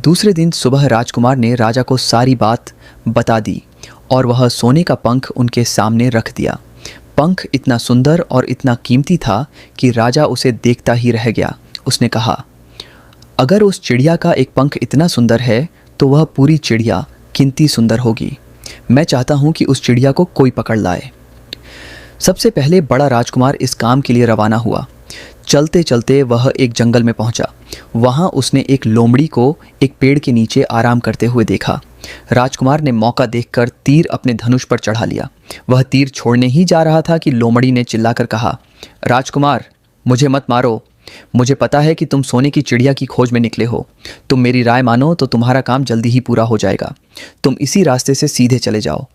दूसरे दिन सुबह राजकुमार ने राजा को सारी बात बता दी और वह सोने का पंख उनके सामने रख दिया। पंख इतना सुंदर और इतना कीमती था कि राजा उसे देखता ही रह गया। उसने कहा, अगर उस चिड़िया का एक पंख इतना सुंदर है तो वह पूरी चिड़िया कितनी सुंदर होगी। मैं चाहता हूँ कि उस चिड़िया को कोई पकड़ लाए। सबसे पहले बड़ा राजकुमार इस काम के लिए रवाना हुआ। चलते चलते वह एक जंगल में पहुंचा। वहां उसने एक लोमड़ी को एक पेड़ के नीचे आराम करते हुए देखा। राजकुमार ने मौका देखकर तीर अपने धनुष पर चढ़ा लिया। वह तीर छोड़ने ही जा रहा था कि लोमड़ी ने चिल्लाकर कहा, राजकुमार, मुझे मत मारो। मुझे पता है कि तुम सोने की चिड़िया की खोज में निकले हो। तुम मेरी राय मानो तो तुम्हारा काम जल्दी ही पूरा हो जाएगा। तुम इसी रास्ते से सीधे चले जाओ।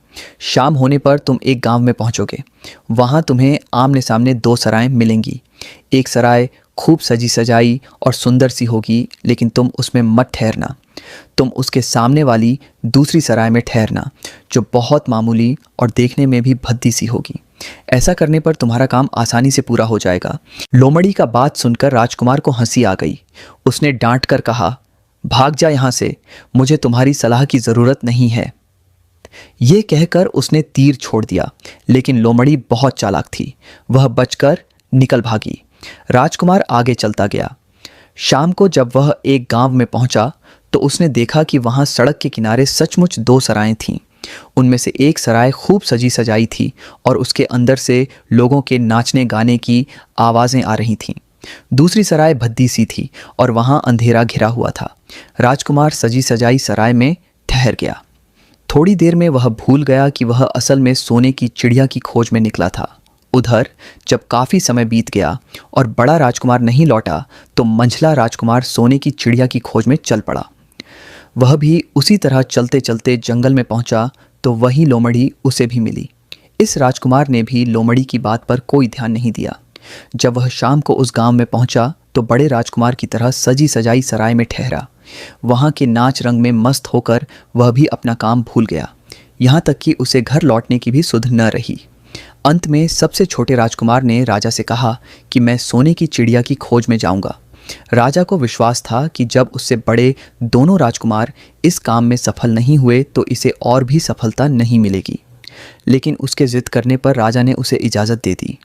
शाम होने पर तुम एक गांव में पहुंचोगे। वहां तुम्हें आमने सामने दो सराएं मिलेंगी। एक सराय खूब सजी सजाई और सुंदर सी होगी, लेकिन तुम उसमें मत ठहरना। तुम उसके सामने वाली दूसरी सराय में ठहरना, जो बहुत मामूली और देखने में भी भद्दी सी होगी। ऐसा करने पर तुम्हारा काम आसानी से पूरा हो जाएगा। लोमड़ी का बात सुनकर राजकुमार को हंसी आ गई। उसने डांट कर कहा, भाग जा यहाँ से, मुझे तुम्हारी सलाह की ज़रूरत नहीं है। ये कहकर उसने तीर छोड़ दिया, लेकिन लोमड़ी बहुत चालाक थी। वह बचकर निकल भागी। राजकुमार आगे चलता गया। शाम को जब वह एक गांव में पहुंचा तो उसने देखा कि वहां सड़क के किनारे सचमुच दो सराएं थीं। उनमें से एक सराय खूब सजी सजाई थी और उसके अंदर से लोगों के नाचने गाने की आवाज़ें आ रही थीं। दूसरी सराय भद्दी सी थी और वहां अंधेरा घिरा हुआ था। राजकुमार सजी सजाई सराय में ठहर गया। थोड़ी देर में वह भूल गया कि वह असल में सोने की चिड़िया की खोज में निकला था। उधर जब काफ़ी समय बीत गया और बड़ा राजकुमार नहीं लौटा तो मंझला राजकुमार सोने की चिड़िया की खोज में चल पड़ा। वह भी उसी तरह चलते चलते जंगल में पहुंचा तो वही लोमड़ी उसे भी मिली। इस राजकुमार ने भी लोमड़ी की बात पर कोई ध्यान नहीं दिया। जब वह शाम को उस गांव में पहुंचा तो बड़े राजकुमार की तरह सजी सजाई सराय में ठहरा। वहां के नाच रंग में मस्त होकर वह भी अपना काम भूल गया। यहाँ तक कि उसे घर लौटने की भी सुध न रही। अंत में सबसे छोटे राजकुमार ने राजा से कहा कि मैं सोने की चिड़िया की खोज में जाऊंगा। राजा को विश्वास था कि जब उससे बड़े दोनों राजकुमार इस काम में सफल नहीं हुए तो इसे और भी सफलता नहीं मिलेगी। लेकिन उसके जिद करने पर राजा ने उसे इजाज़त दे दी।